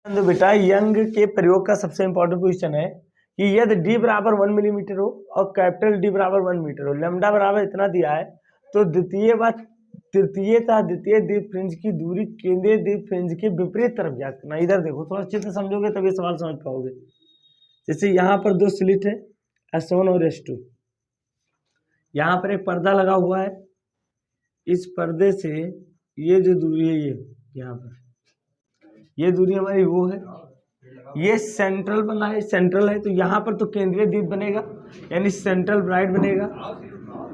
तो बेटा यंग के प्रयोग का सबसे इंपॉर्टेंट क्वेश्चन है कि यदि डी बराबर 1 मिलीमीटर हो और कैपिटल डी बराबर 1 मीटर हो, लैम्डा बराबर इतना दिया है, तो द्वितीय व तृतीय तथा द्वितीय द्विफ्रिंज की दूरी केंद्रीय द्विफ्रिंज के विपरीत तरफ ज्ञात करना। इधर देखो, थोड़ा अच्छे से समझोगे तभी सवाल समझ पाओगे। जैसे यहाँ पर दो स्लिट है S1 और S2, यहाँ पर एक पर्दा लगा हुआ है, इस पर्दे से ये जो दूरी है, ये यहाँ पर ये दूरी हमारी वो है, ये सेंट्रल बना है, सेंट्रल है, तो यहाँ पर तो केंद्रीय द्वीप बनेगा, यानी सेंट्रल ब्राइट बनेगा।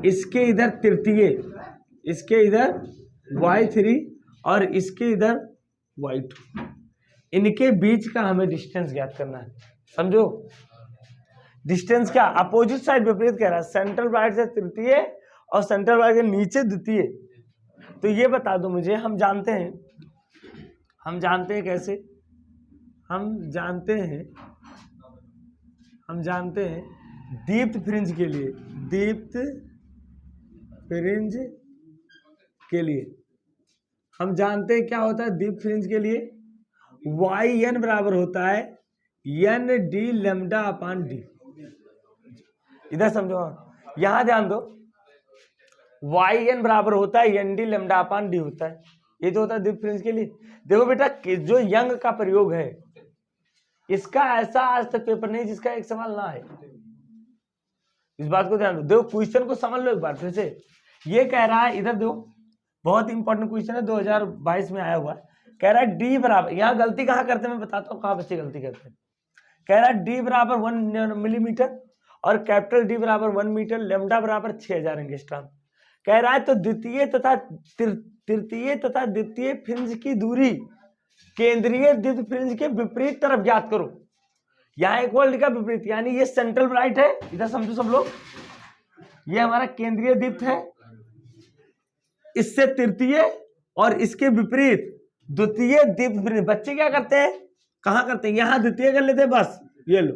इसके इधर तृतीय, इसके इधर Y3 और इसके इधर Y2, इनके बीच का हमें डिस्टेंस ज्ञात करना है। समझो डिस्टेंस क्या, अपोजिट साइड विपरीत कह रहा है, सेंट्रल ब्राइट से तृतीय और सेंट्रल ब्राइट के नीचे द्वितीय। तो ये बता दो मुझे, हम जानते हैं कैसे, हम जानते हैं दीप्त फ्रिंज के लिए हम जानते हैं क्या होता है दीप्त फ्रिंज के लिए, YN बराबर होता है ND लैम्डा अपान डी। इधर समझो, यहां ध्यान दो, YN बराबर होता है ND लैम्डा अपान डी होता है, ये जो होता है दीप्त फ्रिंज के लिए। देखो बेटा, जो यंग का प्रयोग है, इसका ऐसा आज तक पेपर नहीं जिसका एक सवाल ना है, इस बात को ध्यान दो। देखो क्वेश्चन को समझ लो एक बार फिर से। ये कह रहा है, इधर देखो, बहुत इंपॉर्टेंट क्वेश्चन है, 2022 में आया हुआ है। कह रहा है डी बराबर, यहाँ गलती कहाँ करते हैं मैं बताता हूँ, कहाँ बच्चे गलती करते हैं। कह रहा है डी बराबर 1 मिलीमीटर और कैपिटल डी बराबर 1 मीटर, लैम्डा बराबर 6000 एंगस्ट्रॉम। कह रहा है तो द्वितीय तथा द्वितीय फ्रिंज की दूरी केंद्रीय द्वितीय फ्रिंज के विपरीत तरफ ज्ञात करो। यहाँ एक वर्ड लिखा विपरीत, यानी ये सेंट्रल ब्राइट है, इधर समझो सब लोग, ये हमारा केंद्रीय द्वित है, इससे तृतीय और इसके विपरीत द्वितीय द्वित फ्रिंज। बच्चे क्या करते हैं, कहाँ करते हैं, यहाँ द्वितीय कर लेते हैं बस, ये लो,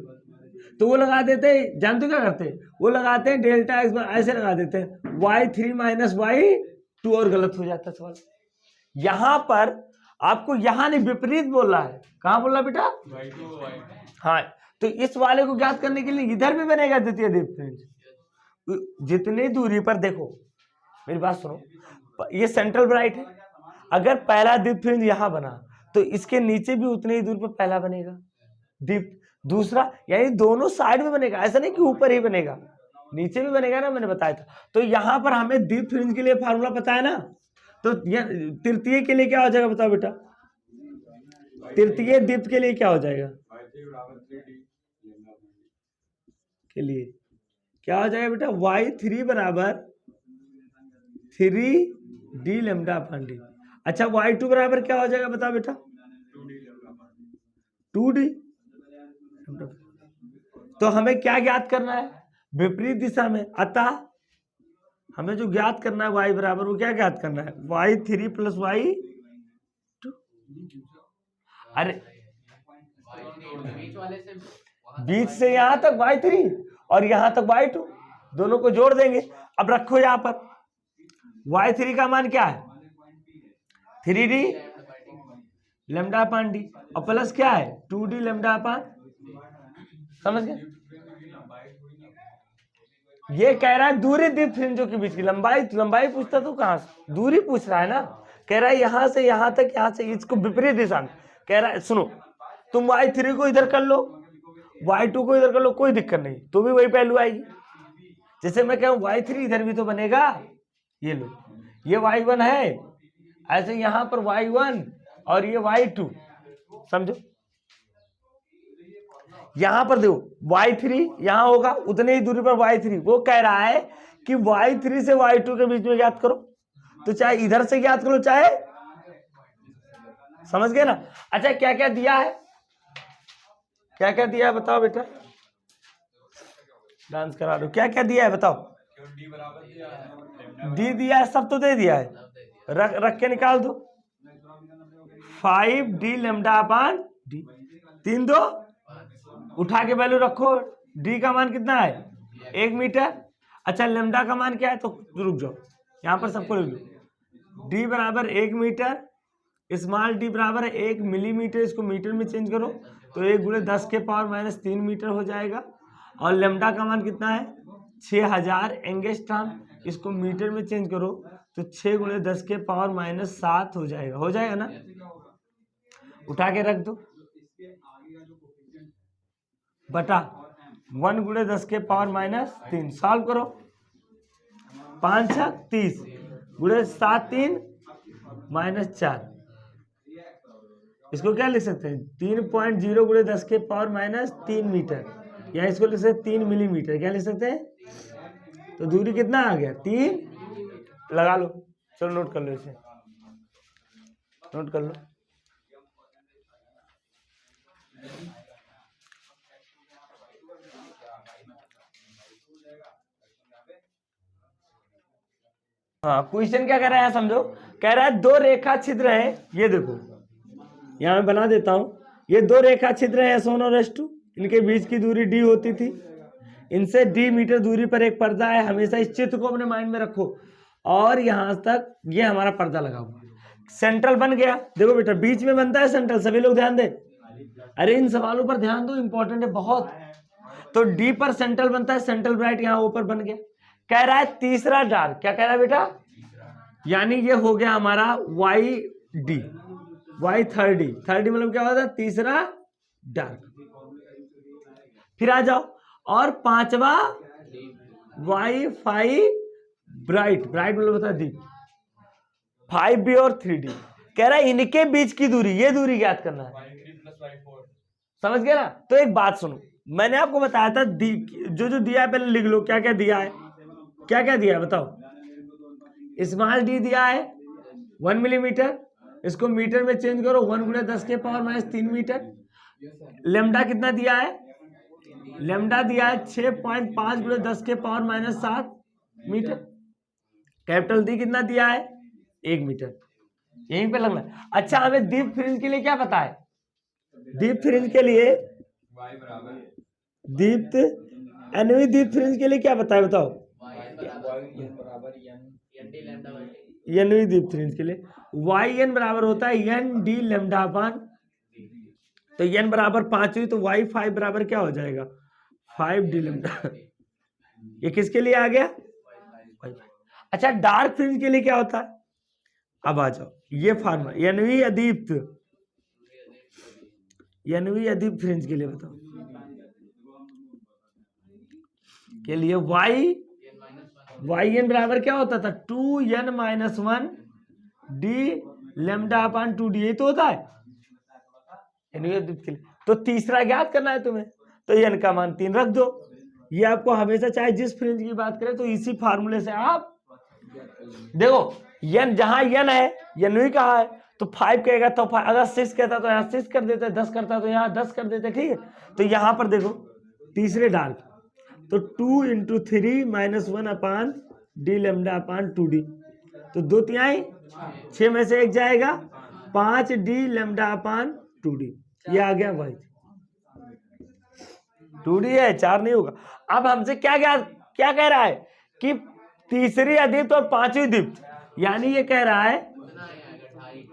तो वो लगा देते हैं, जानते हो क्या करते हैं, वो लगाते हैं डेल्टा एक्स, ऐसे लगा देते हैं Y3 माइनस Y2, और गलत हो जाता है सवाल। यहां पर आपको यहां नहीं, विपरीत बोल रहा है, कहां बोल रहा बेटा, हाँ, तो इस वाले को ज्ञात करने के लिए इधर भी बनेगा द्वितीय द्वित फ्रिंज। जितनी दूरी पर, देखो मेरी बात सुनो, ये सेंट्रल ब्राइट है, अगर पहला द्वित फ्रिंज यहां बना तो इसके नीचे भी उतनी ही दूरी पर पहला बनेगा द्वीप, दूसरा, यानी दोनों साइड में बनेगा, ऐसा नहीं कि ऊपर ही बनेगा, नीचे भी बनेगा ना, मैंने बताया था। तो यहां पर हमें द्वीप फ्रिंज के लिए फार्मूला पता है ना, तो तृतीय के लिए क्या हो जाएगा बताओ बेटा, तृतीय द्वीप के लिए क्या हो जाएगा, के लिए क्या हो जाएगा बेटा, Y3 बराबर 3D लैम्डा अपान डी। अच्छा, Y2 बराबर क्या हो जाएगा बताओ बेटा, 2D। तो हमें क्या ज्ञात करना है, विपरीत दिशा में, अतः हमें जो ज्ञात करना है Y बराबर, वो क्या ज्ञात करना है, Y3 प्लस Y2। अरे बीच से यहां तक Y3 और यहां तक Y2, दोनों को जोड़ देंगे। अब रखो यहां पर Y3 का मान क्या है, 3D लैम्डा अपान डी, और प्लस क्या है 2D लैम्डा अपान, समझ गए। ये कह रहा है दूरी द्वित फ्रिंजों के बीच की लंबाई पूछता तो कहां से, दूरी पूछ रहा है ना, कह रहा है यहां से यहां तक, यहां से इसको विपरीत दिशा में। कह रहा है सुनो, तुम Y3 को इधर कर लो, Y2 को इधर कर लो, कोई दिक्कत नहीं, तो भी वही पहलू आएगी। जैसे मैं कहूं Y3 इधर भी तो बनेगा, ये लो, ये Y1 है, ऐसे यहां पर Y1 और ये Y2, समझो। यहां पर देखो Y3 यहां होगा, उतने ही दूरी पर Y3, वो कह रहा है कि Y3 से Y2 के बीच में ज्ञात करो, तो चाहे इधर से ज्ञात करो, चाहे, समझ गए ना। अच्छा, क्या क्या दिया है, क्या क्या दिया है बताओ बेटा, डांस करा दो, क्या क्या दिया है बताओ, डी दिया है, सब तो दे दिया है, रख के निकाल दो, 5D लैम्डा अपान डी, 3 2, उठा के वैल्यू रखो, डी का मान कितना है 1 मीटर। अच्छा, लैम्डा का मान क्या है, तो रुक जाओ, यहां पर सबको लिख लो, डी बराबर 1 मीटर स्मॉल डी बराबर है 1 मिलीमीटर, इसको मीटर में चेंज करो तो 1 गुणे 10 के पावर माइनस 3 मीटर हो जाएगा। और लेमडा का मान कितना है 6000 एंगस्ट्रॉम, इसको मीटर में चेंज करो तो 6 गुणे 10 के पावर माइनस 7 हो जाएगा ना। उठा के रख दो बटा 1 गुणे 10 के पावर माइनस 3, सॉल्व करो 5 6 30 गुणे 7 3 माइनस 4, इसको क्या लिख सकते हैं 3.0 गुणे 10 के पावर माइनस 3 मीटर, या इसको लिख सकते हैं 3 मिलीमीटर, क्या लिख सकते हैं। तो दूरी कितना आ गया 3, लगा लो, चलो नोट कर लो, इसे नोट कर लो। हाँ क्वेश्चन क्या कह रहा है समझो, कह रहा है 2 रेखा छिद्र है, ये देखो यहाँ मैं बना देता हूँ, ये 2 रेखा छिद्र है S1 और S2, इनके बीच की दूरी D होती थी, इनसे D मीटर दूरी पर एक पर्दा है, हमेशा इस चित्र को अपने माइंड में रखो। और यहाँ तक ये हमारा पर्दा लगा हुआ, सेंट्रल बन गया, देखो बेटा बीच में बनता है सेंट्रल, सभी लोग ध्यान दें, अरे इन सवालों पर ध्यान दो, इंपॉर्टेंट है बहुत। तो D पर सेंट्रल बनता है, सेंट्रल ब्राइट यहाँ ऊपर बन गया। कह रहा है तीसरा डार्क, क्या कह रहा है बेटा, यानी ये हो गया हमारा YD, Y थर्ड डी मतलब क्या होता है तीसरा डार्क। फिर आ जाओ और पांचवा Y5 ब्राइट मतलब होता है दीप, 5B और 3D। कह रहा है इनके बीच की दूरी, ये दूरी ज्ञात करना है, समझ गया ना। तो एक बात सुनो, मैंने आपको बताया था जो दिया है पहले लिख लो, क्या क्या दिया है, क्या क्या दिया है बताओ। स्मॉल डी दिया है 1 मिलीमीटर, इसको मीटर में चेंज करो 1 गुणे 10 के पावर माइनस 3 मीटर। लेमडा कितना दिया है, लेमडा दिया है 6.5 गुणे 10 के पावर माइनस 7 मीटर। कैपिटल डी कितना दिया है 1 मीटर, यहीं पे लगना है। अच्छा हमें दीप फ्रिंज के लिए क्या पता है, दीप फ्रिंज के लिए दीप्त एनवी दीप फ्रिंज के लिए क्या पता है बताओ, एनवी दीप फ्रिंज के लिए YN बराबर होता है ND लेमडा अपान, तो N बराबर 5 हुई तो Y5 बराबर क्या हो जाएगा 5D लेमडा, ये किसके लिए आ गया। अच्छा डार्क फ्रिंज के लिए क्या होता है, अब आ जाओ ये फार्मूला NV अदीप फ्रिंज के लिए बताओ, के लिए YN बराबर क्या होता था 2N माइनस 1 D लेमडा अपान 2D, यही तो होता है NV अदीप के लिए। तो तीसरा ज्ञात करना है तुम्हें, तो N का मान 3 रख दो। ये आपको हमेशा चाहे जिस फ्रिंज की बात करें तो इसी फार्मूले से आप देखो, N जहां N है NV कहा है तो 5 कहेगा, तो अगर 6 कहता तो यहाँ 6 कर देते, 10 करता तो यहाँ 10 कर देते, ठीक है। तो यहाँ पर देखो तीसरे डार्क, तो 2 इंटू 3 माइनस 1 अपान D लेमडा अपान 2D, तो 2 तिहाई 6 में से 1 जाएगा 5D लेमडा अपान 2D, ये आ गया भाई 2D है, 4 नहीं होगा। अब हमसे क्या कह रहा है कि तीसरी अदीप्त और पांचवी दीप्त, यानी ये कह रहा है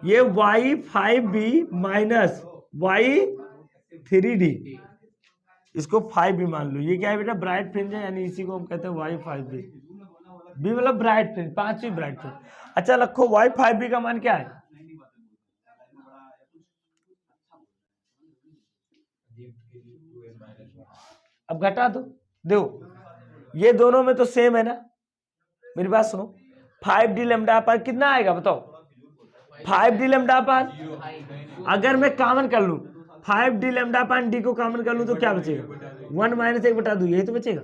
ये Y5B माइनस Y3D, इसको 5B मान लो, ये क्या है बेटा ब्राइट फ्रिंज है, यानी इसी को हम कहते हैं Y5B, B मतलब ब्राइट फ्रिंज, पांचवी ब्राइट फ्रिंज। अच्छा रखो Y5B का मान क्या है, अब घटा दो, देखो ये दोनों में तो सेम है ना, मेरी बात सुनो 5D लेमडा अपान कितना आएगा बताओ, 5D लेमडा अपान, अगर मैं कॉमन कर लूं 5D लेमडा अपान D को कॉमन कर लूं तो क्या बचेगा 1 माइनस 1 बटा 2, यही तो बचेगा।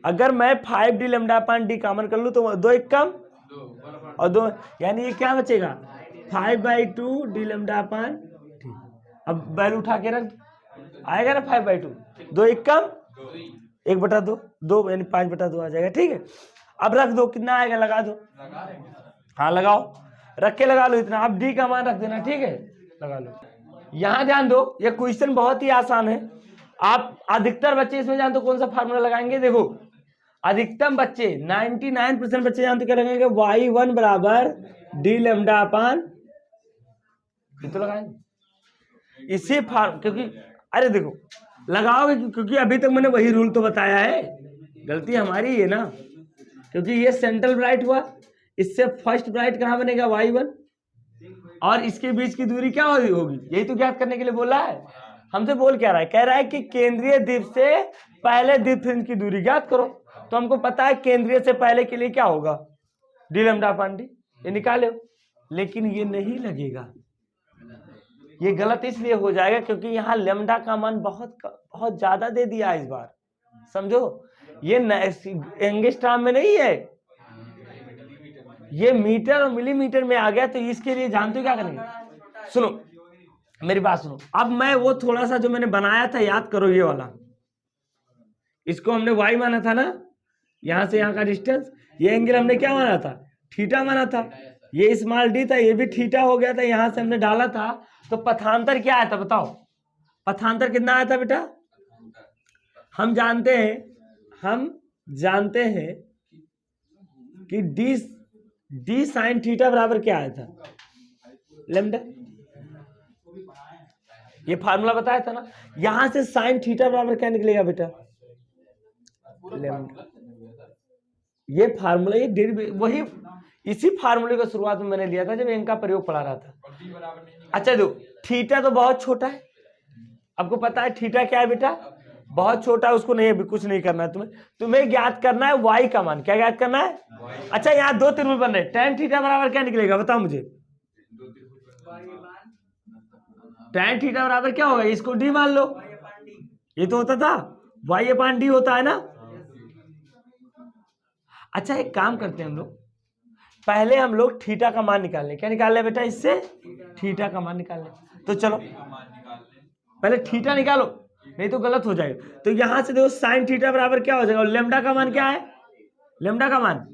अगर मैं 5D लेमडा अपान D कॉमन कर लूं तो 2 1 कम और 2, यानी ये क्या बचेगा 5/2 D लेमडा अपान D। अब वैल्यू उठा के रख आएगा ना 5/2, 2 1 कम 1 बटा 2, 2 यानी 5 बटा 2 आ जाएगा, ठीक है। अब रख दो कितना आएगा, लगा दो, हाँ लगाओ, रख के लगा लो इतना, अब D का मान रख देना, ठीक है लगा लो। यहां ध्यान दो, ये क्वेश्चन बहुत ही आसान है, आप अधिकतर बच्चे इसमें जानते हो कौन सा फार्मूला लगाएंगे, देखो अधिकतम बच्चे 99% बच्चे जानते क्या लगाएंगे, Y1 बराबर D लेमडा अपान ये तो लगाएंगे इसी फार्म, क्योंकि अरे देखो लगाओगे क्योंकि अभी तक मैंने वही रूल तो बताया है, गलती हमारी है ना, क्योंकि ये सेंट्रल ब्राइट हुआ, इससे फर्स्ट ब्राइट कहाँ बनेगा y1, और इसके बीच की दूरी क्या होगी, यही तो ज्ञात करने के लिए बोला है। हमसे बोल क्या रहा है, कह रहा है कि केंद्रीय द्वीप से पहले द्वीप फ्रिंज की दूरी ज्ञात करो। तो हमको पता है केंद्रीय से पहले के लिए क्या होगा, डी लैम्डा अपान डी, ये निकाले। लेकिन ये नहीं लगेगा, ये गलत इसलिए हो जाएगा क्योंकि यहाँ लैम्डा का मान बहुत ज्यादा दे दिया इस बार, समझो। ये एंगस्ट्रॉम में नहीं है, ये मीटर और मिलीमीटर में आ गया। तो इसके लिए जानते हो क्या करेंगे, सुनो मेरी बात सुनो। अब मैं वो थोड़ा सा जो मैंने बनाया था याद करो, ये वाला, इसको हमने y माना था ना, यहां से यहां का डिस्टेंस, ये एंगल हमने क्या माना था, थीटा माना था। ये स्मॉल डी था, ये भी थीटा हो गया था, यहां से हमने डाला था। तो पथांतर क्या आया था बताओ, पथांतर कितना आया था बेटा, हम जानते हैं कि डी साइन थीटा बराबर क्या आया था, लैम्डा। ये फार्मूला बताया था ना, यहां से साइन थीटा बराबर क्या निकलेगा बेटा, लैम्डा। ये फार्मूला, ये वही इसी फार्मूले को शुरुआत में मैंने लिया था जब इनका प्रयोग पढ़ा रहा था। अच्छा दो, थीटा तो बहुत छोटा है, आपको पता है थीटा क्या है बेटा, बहुत छोटा है, उसको नहीं अभी कुछ नहीं करना है तुम्हें ज्ञात करना है y का मान। क्या ज्ञात करना है, अच्छा यहाँ दो त्रिभुज बन रहे, tan थीटा बराबर क्या निकलेगा बताओ मुझे, tan थीटा बराबर क्या होगा, इसको d मान लो, ये तो होता था y अपान d होता है ना। अच्छा एक काम करते हैं हम लोग, पहले हम लोग थीटा का मान निकाल लें। क्या निकाल लें बेटा, इससे थीटा का मान निकाल लें। तो चलो पहले थीटा निकालो, नहीं तो गलत हो जाएगा। तो यहां से देखो साइन थीटा बराबर क्या हो जाएगा, और लेमडा का मान क्या है, लेमडा का मान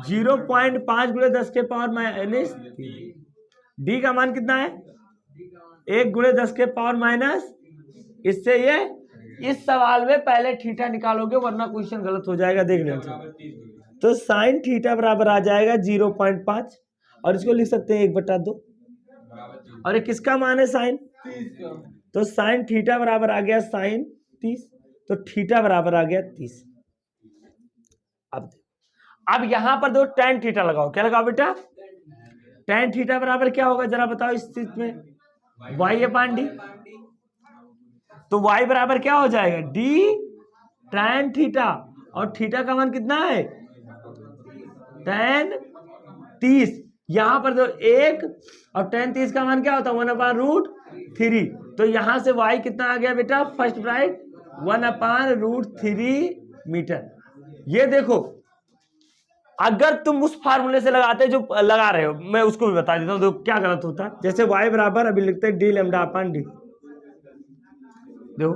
0.5 गुणे 10 के पावर माइनस, डी का मान कितना है 1 गुणे 10 के पावर माइनस। इससे ये इस सवाल में पहले थीटा निकालोगे वरना क्वेश्चन गलत हो जाएगा, देख लेना। तो साइन थीटा बराबर आ जाएगा 0.5, और इसको लिख सकते हैं 1/2, और ये किसका मान है साइन, तो साइन थीटा बराबर आ गया साइन 30, तो थीटा बराबर आ गया 30। अब यहां पर दो tan थीटा लगाओ, क्या लगाओ बेटा, tan थीटा बराबर क्या होगा जरा बताओ इस स्थिति में, y अपान डी। तो y बराबर क्या हो जाएगा, d tan थीटा, और थीटा का मान कितना है tan 30। यहां पर दो 1 और tan 30 का मान क्या होता है 1/√3। तो यहां से y कितना आ गया बेटा, फर्स्ट ब्राइट 1/√3 मीटर। ये देखो अगर तुम उस फार्मूले से लगाते जो लगा रहे हो, मैं उसको भी बता देता हूं तो क्या गलत होता है। जैसे y बराबर अभी लिखते हैं डी लैम्डा अपान डी, देखो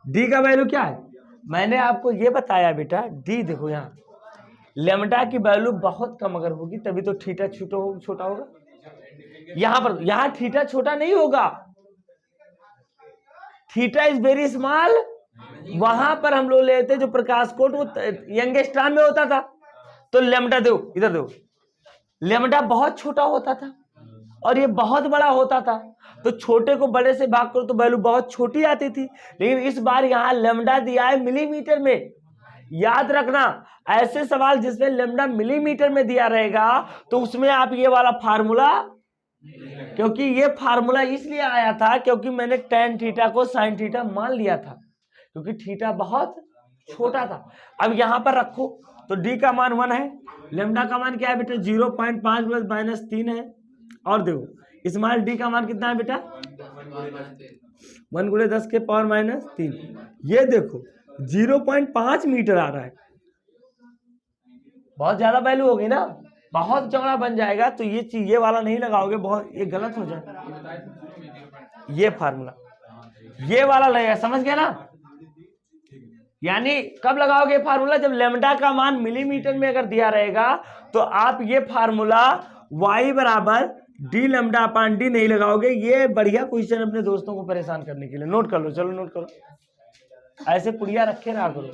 डी का वैल्यू क्या है, मैंने आपको ये बताया बेटा, डी देखो यहाँ लैम्डा की वैल्यू बहुत कम अगर होगी तभी तो थीटा छोटा होगा। यहाँ थीटा छोटा नहीं होगा, थीटा इज वेरी स्मॉल। वहां पर हम लोग लेते जो प्रकाश कोट वो यंगस्ट्रॉम में होता था, तो लैम्डा दो इधर दो, लैम्डा बहुत छोटा होता था और ये बहुत बड़ा होता था, तो छोटे को बड़े से भाग करो तो वैल्यू बहुत छोटी आती थी। लेकिन इस बार यहाँ लैम्डा दिया है मिलीमीटर में। याद रखना ऐसे सवाल जिसमें लैम्डा मिलीमीटर में दिया रहेगा तो उसमें आप ये वाला फार्मूला, क्योंकि ये फार्मूला इसलिए आया था क्योंकि मैंने tan थीटा को sin थीटा मान लिया था क्योंकि थीटा बहुत छोटा था। अब यहां पर रखो तो d का मान 1 है, लैम्डा का मान क्या है बेटा 0.5 प्लस माइनस 3 है, और देखो स्मॉल d का मान कितना है बेटा 1 गुणे 10 के पावर माइनस 3। ये देखो 0.5 मीटर आ रहा है, बहुत ज्यादा वैल्यू होगी ना, बहुत चौड़ा बन जाएगा। तो ये चीज ये वाला नहीं लगाओगे, बहुत ये गलत हो जाएगा। ये फार्मूला ये वाला लगेगा, समझ गया ना। यानी कब लगाओगे फार्मूला, जब लैम्डा का मान मिलीमीटर में अगर दिया रहेगा तो आप ये फार्मूला y बराबर डी लैम्डा अपान डी नहीं लगाओगे। ये बढ़िया क्वेश्चन अपने दोस्तों को परेशान करने के लिए, नोट कर लो, चलो नोट करो, ऐसे पुड़िया रखे रहा करो।